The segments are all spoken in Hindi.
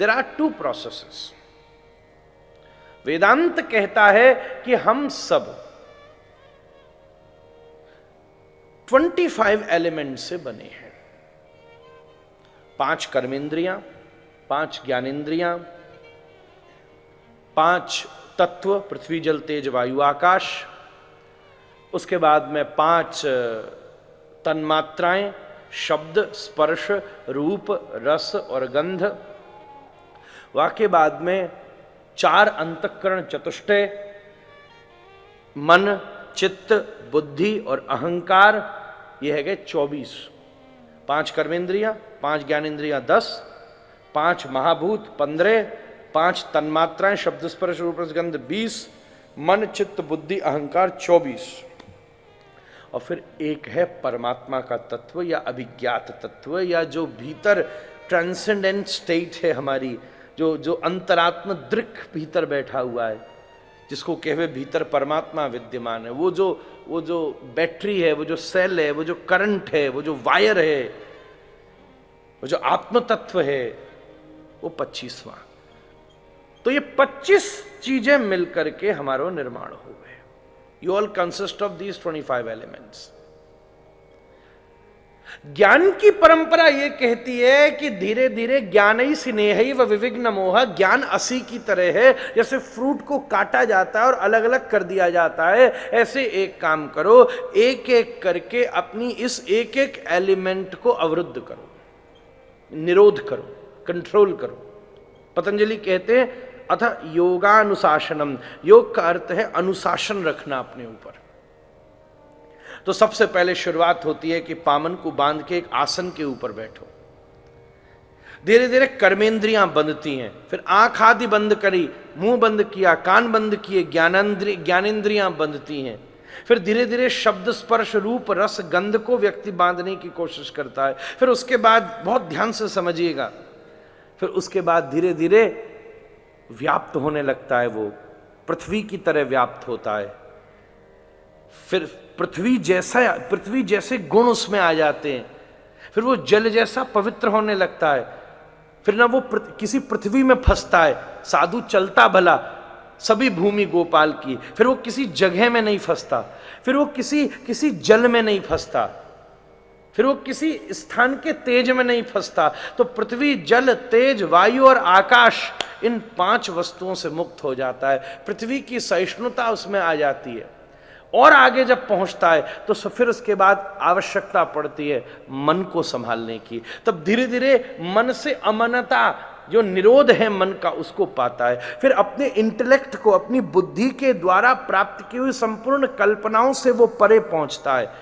There are two processes. Vedanta कहता है कि हम सब 25 एलिमेंट से बने हैं। 5 कर्मेंद्रियां, 5 ज्ञानेंद्रियां, 5 तत्व पृथ्वी जल तेज वायु आकाश, उसके बाद में 5 तन्मात्राएं, शब्द स्पर्श रूप रस और गंध, वाके बाद में 4 अंतःकरण चतुष्टय, मन चित्त बुद्धि और अहंकार, ये है गए 24। 5 कर्मेंद्रियां, 5 ज्ञानेंद्रियां 10, 5 महाभूत 15, 5 तन्मात्राएं शब्द स्पर्श रूप रस गंध 20, मन चित्त बुद्धि अहंकार 24, और फिर एक है परमात्मा का तत्व या अभिज्ञात तत्व, या जो भीतर ट्रांसेंडेंट स्टेट है हमारी, जो अंतरात्म दृक भीतर बैठा हुआ है, जिसको कहवे भीतर परमात्मा विद्यमान है। वो जो बैटरी है, वो जो सेल है, वो जो करंट है, वो जो वायर है, वो जो आत्म तत्व है, वो 25वां। तो ये 25 चीजें मिलकर के हमारा निर्माण हो गए। You all consist of these 25 elements. ज्ञान की परंपरा यह कहती है कि धीरे धीरे ज्ञान ही स्नेह व विविघ्न मोह, ज्ञान असी की तरह है। जैसे फ्रूट को काटा जाता है और अलग अलग कर दिया जाता है, ऐसे एक काम करो, एक एक करके अपनी इस एक एक एलिमेंट को अवरुद्ध करो, निरोध करो, कंट्रोल करो। पतंजलि कहते हैं अथ योगानुशासनम, योग का अर्थ है अनुशासन रखना अपने ऊपर। तो सबसे पहले शुरुआत होती है कि पामन को बांध के एक आसन के ऊपर बैठो। धीरे धीरे कर्मेंद्रियां बंधती हैं, फिर आंख आदि बंद करी, मुंह बंद किया, कान बंद किए, ज्ञानेंद्रियां बंधती हैं। फिर धीरे धीरे शब्द स्पर्श रूप रस गंध को व्यक्ति बांधने की कोशिश करता है। फिर उसके बाद, बहुत ध्यान से समझिएगा, फिर उसके बाद धीरे धीरे व्याप्त होने लगता है, वो पृथ्वी की तरह व्याप्त होता है। फिर पृथ्वी जैसे गुण उसमें आ जाते हैं। फिर वो जल जैसा पवित्र होने लगता है। फिर ना वो किसी पृथ्वी में फंसता है, साधु चलता भला सभी भूमि गोपाल की। फिर वो किसी जगह में नहीं फंसता, फिर वो किसी जल में नहीं फंसता, फिर वो किसी स्थान के तेज में नहीं फंसता। तो पृथ्वी जल तेज वायु और आकाश, इन 5 वस्तुओं से मुक्त हो जाता है। पृथ्वी की सहिष्णुता उसमें आ जाती है। और आगे जब पहुंचता है तो फिर उसके बाद आवश्यकता पड़ती है मन को संभालने की। तब धीरे धीरे मन से अमनता, जो निरोध है मन का, उसको पाता है। फिर अपने इंटेलेक्ट को, अपनी बुद्धि के द्वारा प्राप्त की हुई संपूर्ण कल्पनाओं से वो परे पहुंचता है।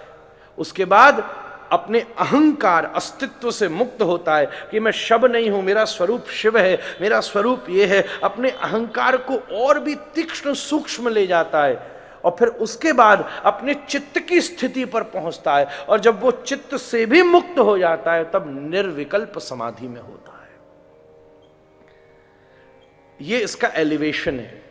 उसके बाद अपने अहंकार अस्तित्व से मुक्त होता है कि मैं शव नहीं हूं, मेरा स्वरूप शिव है, मेरा स्वरूप ये है। अपने अहंकार को और भी तीक्ष्ण सूक्ष्म ले जाता है, और फिर उसके बाद अपने चित्त की स्थिति पर पहुंचता है। और जब वो चित्त से भी मुक्त हो जाता है, तब निर्विकल्प समाधि में होता है। ये इसका एलिवेशन है।